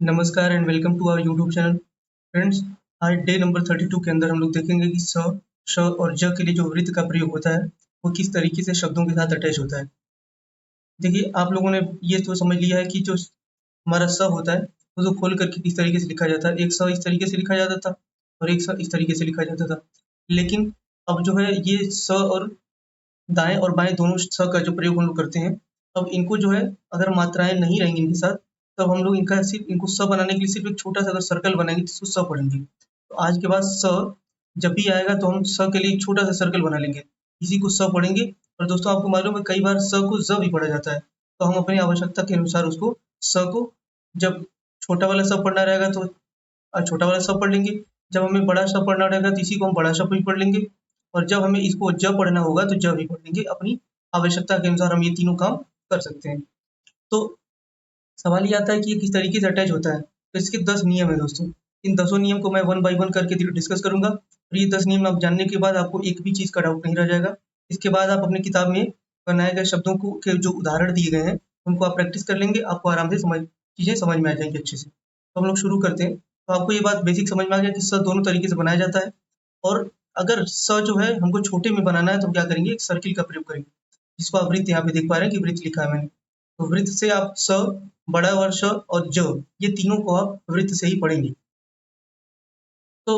नमस्कार and welcome to our YouTube channel. Friends, आज day number 32 के अंदर हम लोग देखेंगे कि स, श और ज के लिए जो वृत्त का प्रयोग होता है वो किस तरीके से शब्दों के साथ अटैच होता है। देखिए, आप लोगों ने ये तो समझ लिया है कि जो हमारा स होता है उसको खोल करके किस तरीके से लिखा जाता है। एक स इस तरीके से लिखा जाता था और एक स इस तरीके से लिखा जाता था। लेकिन अब जो है ये स और दाएँ और बाएँ दोनों स का जो प्रयोग हम लोग करते हैं, अब इनको जो है अगर मात्राएँ नहीं रहेंगी इनके साथ, तब हम लोग इनको स बनाने के लिए सिर्फ़ एक छोटा-सा अगर सर्कल बनाएँगे तो इसको स पढ़ेंगे। तो आज के बाद स जब भी आएगा तो हम स के लिए एक छोटा-सा सर्कल बना लेंगे, इसी को स पढ़ेंगे। और दोस्तों, आपको मालूम है कई बार स को ज़ भी पढ़ा जाता है, तो हम अपनी आवश्यकता के अनुसार उसको स को जब छोटा वाला स पढ़ना रहेगा तो छोटा वाला स पढ़ लेंगे, जब हमें बड़ा स पढ़ना रहेगा तो इसी को हम बड़ा स भी पढ़ लेंगे, और जब हमें इसको ज पढ़ना होगा तो ज भी पढ़ लेंगे। अपनी आवश्यकता के अनुसार हम ये तीनों काम कर सकते हैं। तो सवाल ये आता है कि ये किस तरीके से अटैच होता है। तो इसके 10 नियम है दोस्तों। इन 10 नियम को मैं वन बाय वन करके डिस्कस करूंगा, और ये 10 नियम आप जानने के बाद आपको एक भी चीज का डाउट नहीं रह जाएगा। इसके बाद आप अपनी किताब में बनाए गए शब्दों को के जो उदाहरण दिए गए हैं उनको आप प्रैक्टिस कर लेंगे, आपको आराम से चीजें समझ में आ जाएंगी अच्छे से। तो हम लोग शुरू करते हैं। तो आपको ये बात बेसिक समझ में आ गया कि स दोनों तरीके से बनाया जाता है। और अगर स जो है हमको छोटे में बनाना है तो हम क्या करेंगे, एक सर्किल का प्रयोग करेंगे, जिसको आप वृत्त यहाँ पे देख पा रहे हैं कि वृत्त लिखा है मैंने। तो वृत्त से आप स, बड़ा वर्ष और ज, ये तीनों को आप वृत्त से ही पढ़ेंगे। तो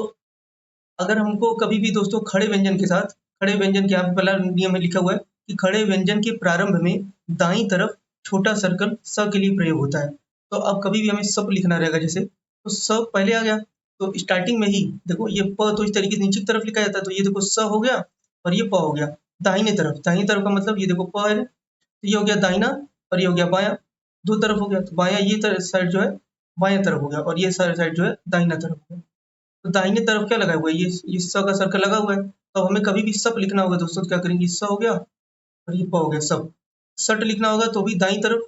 अगर हमको कभी भी दोस्तों खड़े व्यंजन के साथ, खड़े व्यंजन के यहाँ पे पहला नियम में लिखा हुआ है कि खड़े व्यंजन के प्रारंभ में दाईं तरफ छोटा सर्कल स के लिए प्रयोग होता है। तो अब कभी भी हमें सप लिखना रहेगा, जैसे तो स पहले आ गया, तो स्टार्टिंग में ही देखो ये प तो इस तरीके से नीचे की तरफ लिखा जाता है, तो ये देखो स हो गया और ये प हो गया। दाहिने तरफ का मतलब ये देखो प है, तो ये हो गया दाहिना और ये हो गया बायां। दो तरफ हो गया, तो बायां ये साइड जो है बायां तरफ हो गया और ये साइड जो है दाहिना तरफ हो गया। तो दाहिने तरफ क्या लगा हुआ है, ये स का सर्कल लगा हुआ है। तो हमें कभी भी सप लिखना होगा दोस्तों, तो क्या करेंगे, स हो गया और ये प हो गया सप। सट लिखना होगा तो भी दाई तरफ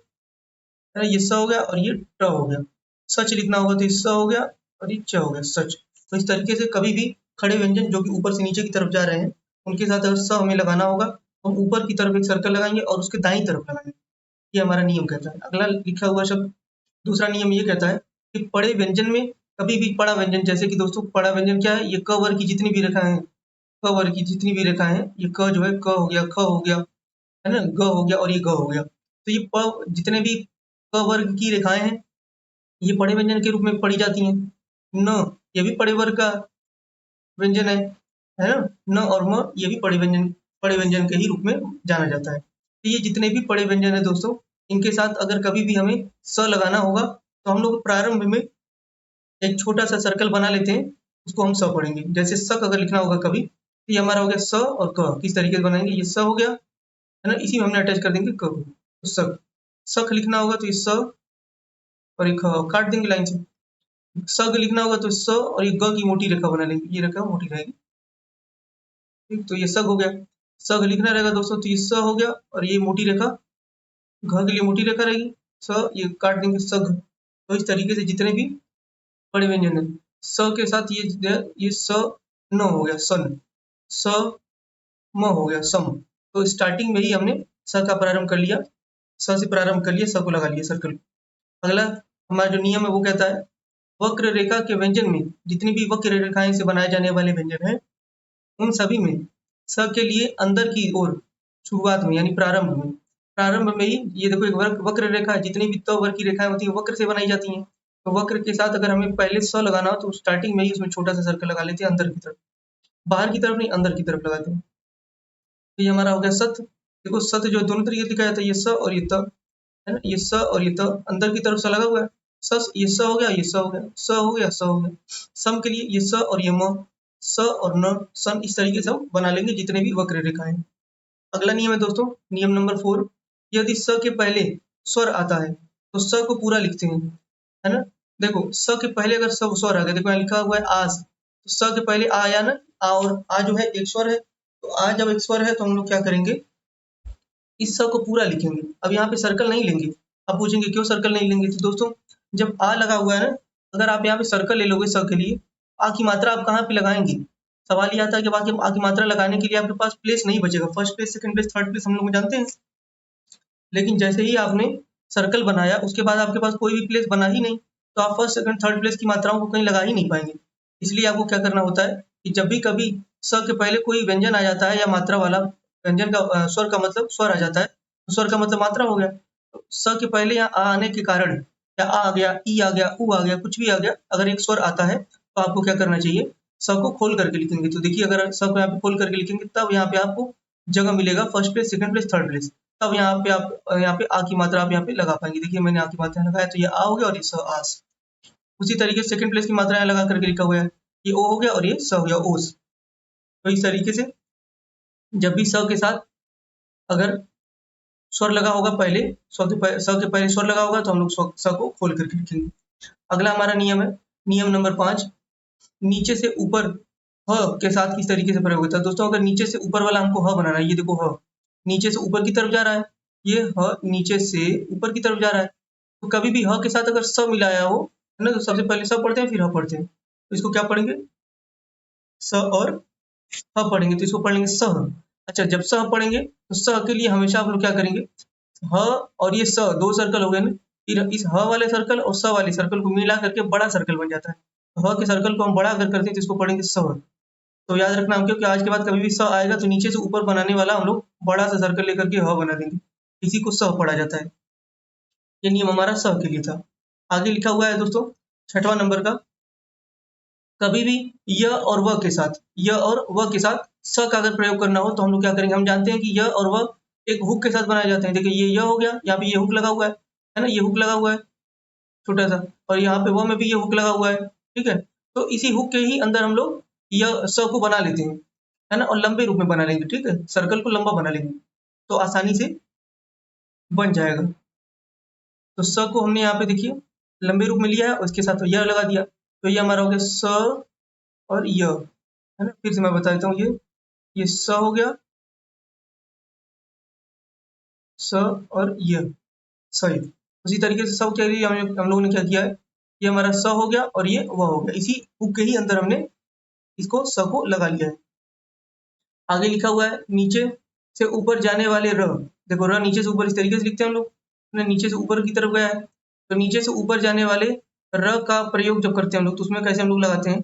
है ना, ये स हो गया और ये ट हो गया। सच लिखना होगा तो ये स हो गया और ये च हो गया सच। तो इस तरीके से कभी भी खड़े व्यंजन जो कि ऊपर से नीचे की तरफ जा रहे हैं उनके साथ अगर स हमें लगाना होगा तो हम ऊपर की तरफ एक सर्कल लगाएंगे और उसके दाई तरफ लगाएंगे। ये हमारा नियम कहता है। अगला लिखा हुआ शब्द, दूसरा नियम ये कहता है कि पड़े व्यंजन में कभी भी पड़ा व्यंजन, जैसे कि दोस्तों पड़ा व्यंजन क्या है, ये क वर्ग की जितनी भी रेखाएं हैं, क वर्ग की जितनी भी रेखाएं हैं, ये क जो है क हो गया, ख हो गया, है ना, ग हो गया और ये ग हो गया। तो ये प जितने भी क वर्ग की रेखाएं हैं ये पड़े व्यंजन के रूप में पढ़ी जाती हैं। न, ये भी पड़े वर्ग का व्यंजन है ना। न और म ये भी पड़े व्यंजन के ही रूप में जाना जाता है। तो ये जितने भी पड़े व्यंजन है दोस्तों, इनके साथ अगर कभी भी हमें स लगाना होगा तो हम लोग प्रारंभ में एक छोटा सा सर्कल बना लेते हैं, उसको हम स पढ़ेंगे। जैसे सक अगर लिखना होगा कभी, तो ये हमारा हो गया स और क, किस तरीके से बनाएंगे, ये स हो गया है ना, इसी में हमने अटैच कर देंगे क को। तो सक, सख लिखना होगा तो ये स और एक काट देंगे लाइन से। सग लिखना होगा तो स और ये ग की मोटी रेखा बना लेंगे, ये रेखा मोटी रहेगी। ठीक, तो ये सग हो गया। सग लिखना रहेगा दोस्तों तो ये स हो गया और ये मोटी रेखा घ के लिए मोटी रेखा रहेगी, स ये काट देंगे सग। तो इस तरीके से जितने भी बड़े व्यंजन है, स के साथ ये स न हो गया सन, स म हो गया सम। तो स्टार्टिंग में ही हमने स का प्रारंभ कर लिया, स से प्रारंभ कर लिया, स को लगा लिया सर्कल। अगला हमारा जो नियम है वो कहता है वक्र रेखा के व्यंजन में जितनी भी वक्र रेखाएं से बनाए जाने वाले व्यंजन हैं उन सभी में स के लिए अंदर की ओर शुरुआत में यानी प्रारंभ में ही ये देखो एक वक्र रेखा है, जितनी भी त वर्ग की रेखाएं होती है वक्र से बनाई जाती हैं। तो वक्र के साथ अगर हमें पहले स लगाना हो तो स्टार्टिंग में ही उसमें छोटा सा सर्कल लगा लेते हैं अंदर की तरफ, बाहर की तरफ नहीं अंदर की तरफ लगाते हैं। तो ये हमारा हो गया सत। देखो सत जो दोनों तरीके से लिखा जाता है, ये स और ये त, है ना, ये स और ये त अंदर की तरफ से लगा हुआ है। स ये स हो गया, ये स हो गया, स हो गया, स हो गया। सम के लिए ये स और ये म, स और न, सम, इस तरीके से हम बना लेंगे जितने भी वक्र रेखाएं हैं। अगला नियम है दोस्तों, नियम नंबर 4, यदि स के पहले स्वर आता है तो स को पूरा लिखते हैं, है ना। देखो स के पहले अगर स्वर आ गया, देखो यहाँ लिखा हुआ है आज, तो स के पहले आ आया ना, आ, और आ जो है एक स्वर है, तो आ जब एक स्वर है तो हम लोग क्या करेंगे, इस स को पूरा लिखेंगे। अब यहाँ पे सर्कल नहीं लेंगे। आप पूछेंगे क्यों सर्कल नहीं लेंगे, तो दोस्तों जब आ लगा हुआ है ना, अगर आप यहाँ पे सर्कल ले लोगे स के लिए, आ की मात्रा आप कहाँ पे लगाएंगे। सवाल ये आता है कि बाकी आ की मात्रा लगाने के लिए आपके पास प्लेस नहीं बचेगा, first place, second place, third place हम लोग जानते हैं। लेकिन जैसे ही आपने सर्कल बनाया उसके बाद आपके पास कोई भी प्लेस बना ही नहीं, तो आप फर्स्ट सेकंड थर्ड प्लेस की मात्राओं को कहीं लगा ही नहीं पाएंगे। इसलिए आपको क्या करना होता है कि जब भी कभी स के पहले कोई व्यंजन आ जाता है या मात्रा वाला व्यंजन का स्वर का मतलब स्वर आ जाता है, तो स्वर का मतलब मात्रा हो गया। तो स के पहले या आ आने के कारण या आ गया, ई आ गया, ऊ आ गया, कुछ भी आ गया, अगर एक स्वर आता है तो आपको क्या करना चाहिए, स को खोल करके लिखेंगे। तो देखिए अगर स को यहाँ पे खोल करके लिखेंगे तब यहाँ पे आपको जगह मिलेगा first place, second place, third place. तब यहाँ पे आप यहाँ पे आ की मात्रा आप यहाँ पे लगा पाएंगे। देखिए मैंने आ की मात्रा लगाया तो ये आ हो गया और ये स आस। उसी तरीके से सेकंड प्लेस की मात्रा यहाँ लगा करके लिखा हुआ है, ये ओ हो गया और ये स हो गया, ओस। तो इस तरीके से जब भी स के साथ अगर स्वर लगा होगा पहले, स के पहले स्वर लगा होगा तो हम लोग स को खोल करके लिखेंगे। अगला हमारा नियम है, नियम नंबर 5, नीचे से ऊपर ह के साथ किस तरीके से प्रयोग होता है। दोस्तों अगर नीचे से ऊपर वाला हमको ह बनाना है, ये देखो ह नीचे से ऊपर की तरफ जा रहा है, ये ह नीचे से ऊपर की तरफ जा रहा है। तो कभी भी ह के साथ अगर स मिलाया हो, है ना, तो सबसे पहले स पढ़ते हैं फिर ह पढ़ते हैं। तो इसको क्या पढ़ेंगे, स और ह पढ़ेंगे, तो इसको पढ़ लेंगे सह। अच्छा जब सह पढ़ेंगे तो स के लिए हमेशा आप लोग क्या करेंगे, ह और ये स दो सर्कल हो गए ना, फिर इस ह वाले सर्कल और स वाले सर्कल को मिला करके बड़ा सर्कल बन जाता है। तो ह के सर्कल को हम बड़ा अगर करते हैं तो इसको पढ़ेंगे स। तो याद रखना हम, क्योंकि आज के बाद कभी भी स आएगा तो नीचे से ऊपर बनाने वाला हम लोग बड़ा सा सर्कल लेकर के ह बना देंगे, इसी को स पढ़ा जाता है। ये नियम हमारा स के लिए था। आगे लिखा हुआ है दोस्तों 6वां नंबर का, कभी भी य और व के साथ, य और व के साथ स का अगर प्रयोग करना हो तो हम लोग क्या करेंगे, हम जानते हैं कि य और व एक हुक के साथ बनाए जाते हैं। देखिए ये य हो गया, यहाँ पे ये हुक लगा हुआ है ना, ये हुक लगा हुआ है छोटा सा, और यहाँ पे व में भी ये हुक लगा हुआ है, ठीक है। तो इसी हुक के ही अंदर हम लोग य स को बना लेते हैं, है ना, और लंबे रूप में बना लेंगे, ठीक है, सर्कल को लंबा बना लेंगे तो आसानी से बन जाएगा। तो स को हमने यहाँ पे देखिए लंबे रूप में लिया है, उसके साथ य लगा दिया, तो ये हमारा हो गया स और य, है ना। फिर से मैं बता देता हूँ, ये स हो गया, स और य, सही। उसी तरीके से सब के लिए हम लोगों ने क्या किया है, ये हमारा स हो गया और ये व हो गया, इसी हुक के ही अंदर हमने इसको स को लगा लिया है। आगे लिखा हुआ है, नीचे से ऊपर जाने वाले र, देखो र नीचे से ऊपर इस तरीके से लिखते हैं हम लोग, नीचे से ऊपर की तरफ गया है, तो नीचे से ऊपर जाने वाले र का प्रयोग जब करते हैं हम लोग तो उसमें कैसे हम लोग लगाते हैं,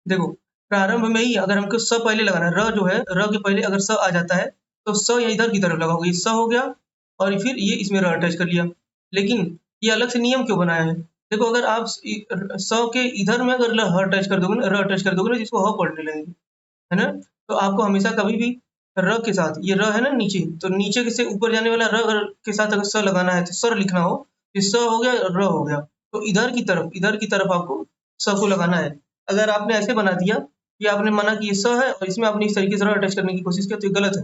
देखो प्रारंभ में ही अगर हमको स पहले लगाना है, र जो है, र के पहले अगर स आ जाता है तो स या इधर की तरफ लगाओगे, ये स हो गया और फिर ये इसमें र अटैच कर लिया। लेकिन ये अलग से नियम क्यों बनाया है, देखो अगर आप स के इधर में अगर ह अटैच कर दोगे ना, र अटैच कर दोगे ना, जिसको ह पढ़ने लगेंगे, है ना। तो आपको हमेशा कभी भी र के साथ, ये र है ना नीचे, तो नीचे से ऊपर जाने वाला र अगर के साथ अगर स लगाना है तो सर लिखना हो, ये स हो गया र हो गया, तो इधर की तरफ आपको स को लगाना है। अगर आपने ऐसे बना दिया कि आपने माना कि ये स है और इसमें आपने इस तरीके से र अटैच करने की कोशिश किया तो ये गलत है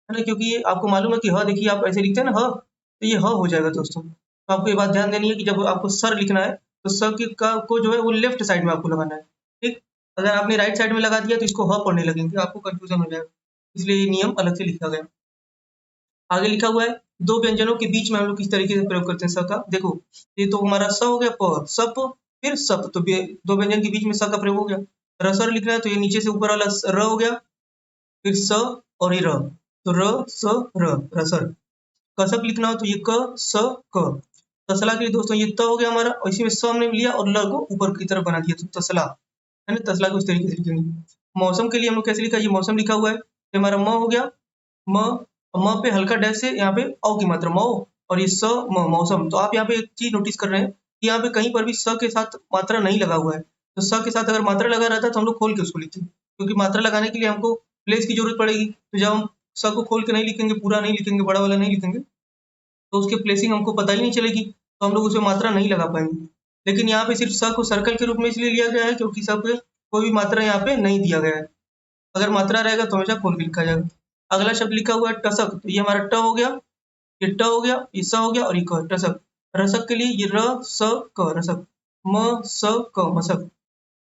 ना, क्योंकि ये आपको मालूम है कि ह, देखिए आप ऐसे लिखते हैं ना ह, तो ये ह हो जाएगा दोस्तों। तो आपको ये बात ध्यान देनी है कि जब आपको सर लिखना है तो स के का को जो है वो लेफ्ट साइड में आपको लगाना है, ठीक। अगर आपने राइट साइड में लगा दिया तो इसको ह पढ़ने लगेंगे, आपको कंफ्यूजन हो जाएगा, इसलिए ये नियम अलग से लिखा गया। आगे लिखा हुआ है, दो व्यंजनों के बीच में हम लोग किस तरीके से प्रयोग करते हैं स का, देखो ये तो हमारा स हो गया, प सप फिर सप, तो दो व्यंजन के बीच में स का प्रयोग हो गया। रसर लिखना है तो ये नीचे से ऊपर वाला र हो गया, फिर स और ये र, तो र स र, रसर। कसक लिखना हो तो ये क स क। तसला के लिए दोस्तों ये त हो गया हमारा, और इसी में स हमने लिया और ल को ऊपर की तरफ बना दिया, तो तसला, है ना, तसला को इस तरीके से लिखेंगे। मौसम के लिए हम लोग कैसे लिखा है, ये मौसम लिखा हुआ है, ये हमारा म हो गया, म, म पे हल्का डैश से यहाँ पे औ की मात्रा मौ, और ये स म, मौसम। तो आप यहाँ पे एक चीज नोटिस कर रहे हैं कि यहाँ पे कहीं पर भी स के साथ मात्रा नहीं लगा हुआ है, तो स के साथ अगर मात्रा लगा रहता है तो हम लोग खोल के उसको लिखते हैं, क्योंकि मात्रा लगाने के लिए हमको प्लेस की जरूरत पड़ेगी। तो जब हम स को खोल के नहीं लिखेंगे, पूरा नहीं लिखेंगे, बड़ा वाला नहीं लिखेंगे, तो उसकी प्लेसिंग हमको पता ही नहीं चलेगी, तो हम लोग उसमें मात्रा नहीं लगा पाएंगे। लेकिन यहाँ पे सिर्फ स को सर्कल के रूप में इसलिए लिया गया है क्योंकि स पे कोई भी मात्रा यहाँ पे नहीं दिया गया है, अगर मात्रा रहेगा तो हमेशा खोल के लिखा जाएगा। अगला शब्द लिखा हुआ है टसक, तो ये हमारा ट हो गया, ये ट हो गया, ये स हो गया और ये क, टसक। रसक के लिए ये र स क, रसक। म स क, मसक,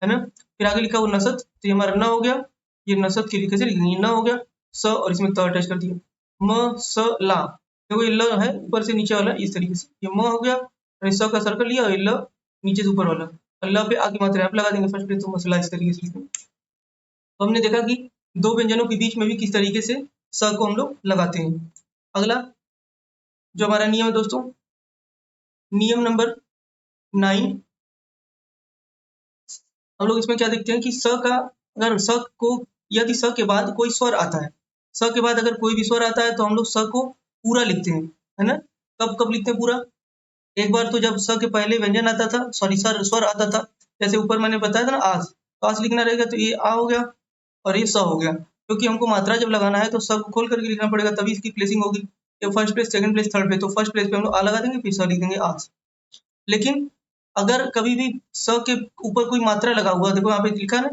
है ना। फिर आगे लिखा हुआ नसत, तो ये हमारा न हो गया, ये नसत के लिए कैसे लिखेंगे, ये न हो गया, स और इसमें त अटैच कर दिया, म स ला, देखो ये ल है ऊपर से नीचे वाला, इस तरीके से ये म हो गया और स का सर्कल लिया और ये ल नीचे से ऊपर वाला, और ल पे आगे मात्रा आप लगा देंगे फर्स्ट पे, तो मसला इस तरीके से लिखेंगे। तो हमने देखा कि दो व्यंजनों के बीच में भी किस तरीके से स को हम लोग लगाते हैं। अगला जो हमारा नियम है दोस्तों, नियम नंबर 9, हम लोग इसमें क्या देखते हैं कि स का अगर स को यदि स के बाद कोई स्वर आता है, स के बाद अगर कोई भी स्वर आता है तो हम लोग स को पूरा लिखते हैं, है ना? कब कब लिखते हैं पूरा? एक बार तो जब स के पहले व्यंजन आता था, सॉरी सर स्वर आता था, जैसे ऊपर मैंने बताया था ना आस, तो आस लिखना रहेगा तो ये आ हो गया और ये स हो गया। क्योंकि हमको मात्रा जब लगाना है तो स को खोल करके लिखना पड़ेगा, तभी इसकी प्लेसिंग होगी। या first place, second place, third place, तो फर्स्ट प्लेस पे हम लोग आ लगा देंगे, फिर स लिख देंगे आस। लेकिन अगर कभी भी स के ऊपर कोई मात्रा लगा हुआ, देखो यहाँ पे लिखा है ना,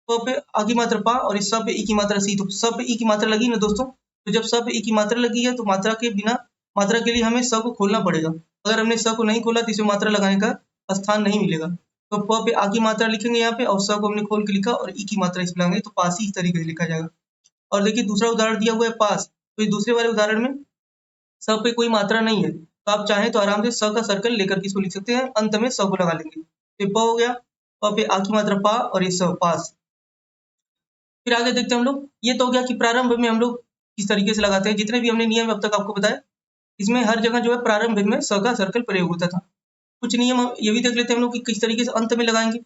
प पे आ की मात्रा पा और इस स पे ई की मात्रा सी, तो स पे ई की मात्रा लगी ना दोस्तों, तो जब स पे ई की मात्रा लगी है तो मात्रा के बिना, मात्रा के लिए हमें स को खोलना पड़ेगा। अगर हमने स को नहीं खोला तो इसमें मात्रा लगाने का स्थान नहीं मिलेगा। तो प पे आ की मात्रा लिखेंगे यहाँ पे और स को हमने खोल के लिखा और ई की मात्रा इस पे लगाएंगे, तो पास ही इस तरीके से लिखा जाएगा। और देखिए दूसरा उदाहरण दिया हुआ है पास, तो इस दूसरे वाले उदाहरण में स पे कोई मात्रा नहीं है, तो आप चाहें तो आराम से स का सर्कल लेकर के इसको लिख सकते हैं, अंत में स को लगा लेंगे। ये प हो गया, प पे आ की मात्रा पा और ये स पास। फिर आगे देखते हैं हम लोग, ये तो हो गया कि प्रारंभ में हम लोग किस तरीके से लगाते हैं। जितने भी हमने नियम अब तक आपको बताया, इसमें हर जगह जो है प्रारंभ में स का सर्कल प्रयोग होता था। कुछ नियम ये भी देख लेते हैं हम लोग कि किस तरीके से अंत में लगाएंगे,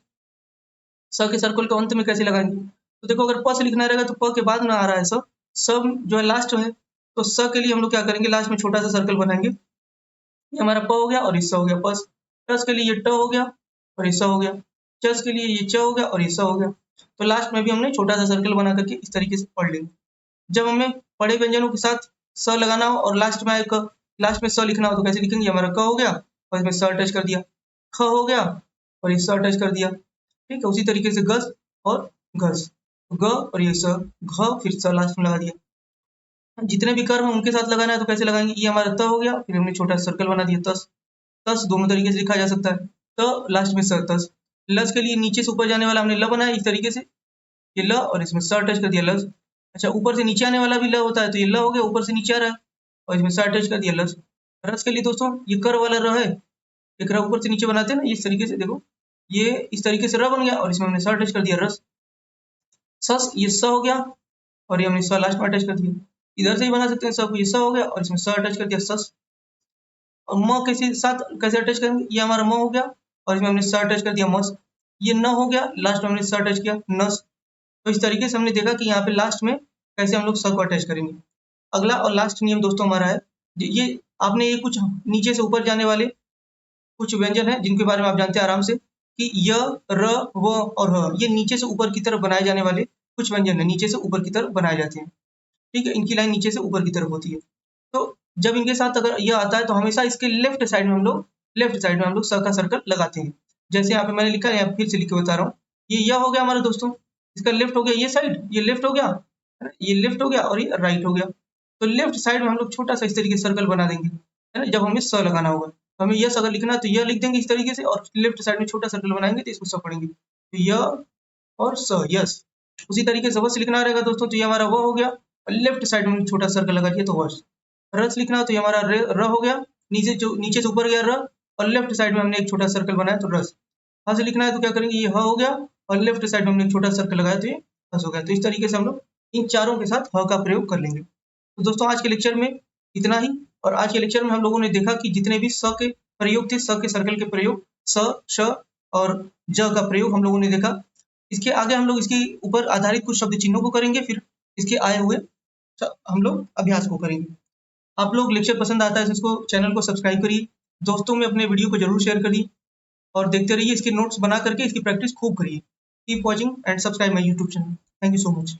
स के सर्कल को अंत में कैसे लगाएंगे। तो देखो अगर प से लिखना रहेगा तो प के बाद में आ रहा है स, स जो है लास्ट है, तो स के लिए हम लोग क्या करेंगे, लास्ट में छोटा सा सर्कल बनाएंगे। ये हमारा प हो गया और ये स हो गया पस। टस के लिए ये ट हो गया और ये स हो गया। चस के लिए ये च हो गया और ये स हो गया। तो लास्ट में भी हमने छोटा सा सर्कल बना करके इस तरीके से पढ़ लेंगे। जब हमें बड़े व्यंजनों के साथ स लगाना हो और लास्ट में स लिखना हो तो कैसे लिखेंगे, हमारा क हो गया और इसमें स अटैच कर दिया, ख हो गया और ये स अटैच कर दिया। ठीक है, उसी तरीके से गस और घस, ग और ये स, घ फिर स लास्ट में लगा दिया। जितने भी कर्म हैं उनके साथ लगाना है तो कैसे लगाएंगे, ये हमारा त हो गया, फिर हमने छोटा सर्कल बना दिया तस। तस दोनों तरीके से लिखा जा सकता है, त लास्ट में स तस। लस के लिए नीचे से ऊपर जाने वाला हमने ल बनाया इस तरीके से, ये ल और इसमें स अटैच कर दिया लस। अच्छा ऊपर से नीचे आने वाला भी ल होता है, तो ये ल हो गया, ऊपर से नीचे आ रहा है और इसमें स अटैच कर दिया लस। रस के लिए दोस्तों ये कर वाला र है, एक र ऊपर से नीचे बनाते हैं ना इस तरीके से, देखो ये इस तरीके से र बन गया और इसमें हमने स अटैच कर दिया रस। सस ये स हो गया और ये हमने स लास्ट में अटैच कर दिया। इधर से ही बना सकते हैं सब, ये स हो गया और इसमें स अटैच कर दिया सस। और म के साथ कैसे अटैच करेंगे, ये हमारा म हो गया और इसमें हमने स अटैच कर दिया मस। ये न हो गया, लास्ट में हमने स अटैच किया नस। तो इस तरीके से हमने देखा कि यहाँ पे लास्ट में कैसे हम लोग स को अटैच करेंगे। अगला और लास्ट नियम दोस्तों हमारा है, ये आपने ये कुछ नीचे से ऊपर जाने वाले कुछ व्यंजन है जिनके बारे में आप जानते हैं आराम से कि य, र, व और ह, ये नीचे से ऊपर की तरफ बनाए जाने वाले कुछ व्यंजन है, नीचे से ऊपर की तरफ बनाए जाते हैं। ठीक है, इनकी लाइन नीचे से ऊपर की तरफ होती है। तो जब इनके साथ अगर यह आता है तो हमेशा इसके लेफ्ट साइड में हम लोग स का सर्कल लगाते हैं। जैसे यहाँ पे मैंने लिखा है, यहाँ फिर से लिख के बता रहा हूँ, ये यह हो गया हमारा दोस्तों, इसका लेफ्ट हो गया ये साइड, ये लेफ्ट हो गया, है ना? ये लेफ्ट हो गया और ये राइट हो गया। तो लेफ्ट साइड में हम लोग छोटा सा इस तरीके से सर्कल बना देंगे, है ना? जब हमें स लगाना होगा तो हमें यस अगर लिखना है तो यह लिख देंगे इस तरीके से, और लेफ्ट साइड में छोटा सर्कल बनाएंगे तो इसको स पढ़ेंगे, तो य और स यस। उसी तरीके से वश लिखना रहेगा दोस्तों, तो ये हमारा व हो गया और लेफ्ट साइड में छोटा सर्कल लगा दिया तो वश। रस लिखना है तो ये हमारा र हो गया, नीचे से ऊपर गया र और लेफ्ट साइड में हमने एक छोटा सर्कल बनाया तो रस। हस लिखना है तो क्या करेंगे, ये ह हो गया और लेफ्ट साइड में हमने एक छोटा सर्कल लगाया तो ये हस हो गया। तो इस तरीके से हम लोग इन चारों के साथ ह का प्रयोग कर लेंगे। तो दोस्तों आज के लेक्चर में इतना ही, और आज के लेक्चर में हम लोगों ने देखा कि जितने भी स के प्रयोग थे, स के सर्कल के प्रयोग, स, श और ज का प्रयोग हम लोगों ने देखा। इसके आगे हम लोग इसके ऊपर आधारित कुछ शब्द चिन्हों को करेंगे, फिर इसके आए हुए हम लोग अभ्यास को करेंगे। आप लोग लेक्चर पसंद आता है तो इसको चैनल को सब्सक्राइब करिए, दोस्तों में अपने वीडियो को जरूर शेयर करिए और देखते रहिए, इसके नोट्स बना करके इसकी प्रैक्टिस खूब करिए। Keep watching and subscribe my YouTube channel. Thank you so much.